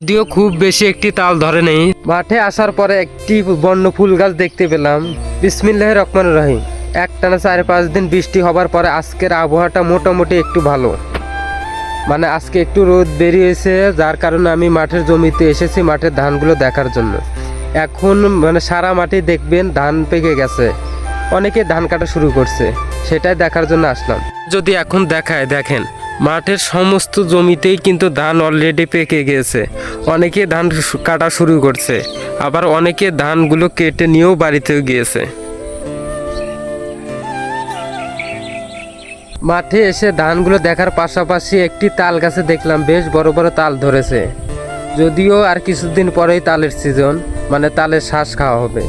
যদিও খুব বেশি একটি তাল ধরে নেই। মাঠে আসার পরে একটি বন্য ফুল গাছ দেখতে পেলাম। বিসমিল্লাহির রহমানির রহিম। একটানা 4-5 দিন বৃষ্টি হবার পরে আজকের আবহাওয়াটা মোটামুটি একটু ভালো, মানে আজকে একটু রোদ বেরিয়েছে, যার কারণে আমি মাঠের জমিতে এসেছি মাঠের ধানগুলো দেখার জন্য। এখন মানে সারা মাঠে দেখবেন ধান পেকে গেছে, অনেকে ধান কাটা শুরু করছে, সেটাই দেখার জন্য আসলাম। যদি এখন দেখায় দেখেন মাঠের সমস্ত জমিতেই কিন্তু ধান অলরেডি পেকে গিয়েছে, অনেকে ধান কাটা শুরু করছে, আবার অনেকে ধানগুলো কেটে নিয়েও বাড়িতেও গিয়েছে। মাঠে এসে ধানগুলো দেখার পাশাপাশি একটি তাল গাছে দেখলাম বেশ বড় বড় তাল ধরেছে। যদিও আর কিছুদিন পরেই তালের সিজন, মানে তালের শ্বাস খাওয়া হবে।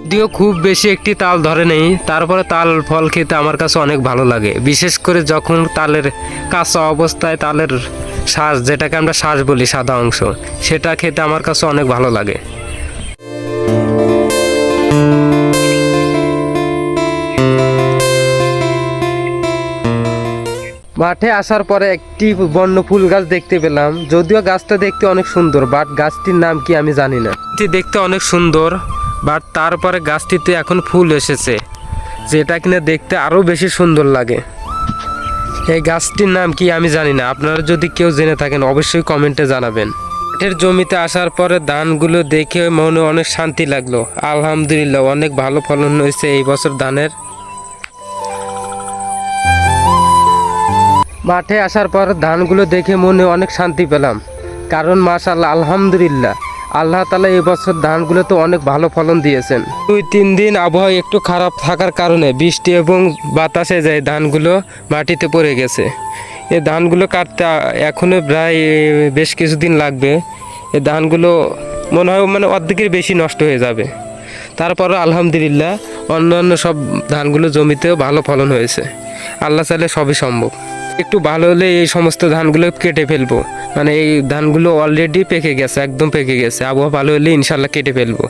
যদিও খুব বেশি একটি তাল ধরে নেই, তারপরে তাল ফল খেতে আমার কাছে অনেক ভালো লাগে, বিশেষ করে যখন তালের কাঁচা অবস্থায় তালের শ্বাস, যেটাকে আমরা শ্বাস বলি সাদা অংশ, সেটা খেতে আমার কাছে অনেক ভালো লাগে। মাঠে আসার পরে একটি বন্য ফুল গাছ দেখতে পেলাম। যদিও গাছটা দেখতে অনেক সুন্দর, বাট গাছটির নাম কি আমি জানি না। এটি দেখতে অনেক সুন্দর, বাট তারপরে গাছটিতে এখন ফুল এসেছে, যেটা কিনা দেখতে আরও বেশি সুন্দর লাগে। এই গাছটির নাম কি আমি জানি না, আপনারা যদি কেউ জেনে থাকেন অবশ্যই কমেন্টে জানাবেন। মাঠের জমিতে আসার পরে ধানগুলো দেখে মনে অনেক শান্তি লাগলো। আলহামদুলিল্লাহ, অনেক ভালো ফলন হয়েছে এই বছর ধানের। মাঠে আসার পর ধানগুলো দেখে মনে অনেক শান্তি পেলাম, কারণ মাশাআল্লাহ আলহামদুলিল্লাহ আল্লাহ তাআলা এবছর ধানগুলো তো অনেক ভালো ফলন দিয়েছেন। 2-3 দিন আবহাওয়া একটু খারাপ থাকার কারণে বৃষ্টি এবং বাতাসে যায় ধানগুলো মাটিতে পড়ে গেছে। এই ধানগুলো কাটতে এখনও প্রায় বেশ কিছুদিন লাগবে। এই ধানগুলো মনে হয় মানে অর্ধেকের বেশি নষ্ট হয়ে যাবে। তারপরও আলহামদুলিল্লাহ অন্যান্য সব ধানগুলো জমিতেও ভালো ফলন হয়েছে। আল্লাহ চাইলে সবই সম্ভব। একটু ভালো হলে এই সমস্ত ধানগুলো কেটে ফেলবো, মানে এই ধানগুলো অলরেডি পেকে গেছে, একদম পেকে গেছে। আবহাওয়া ভালো হলে ইনশাল্লাহ কেটে ফেলবো।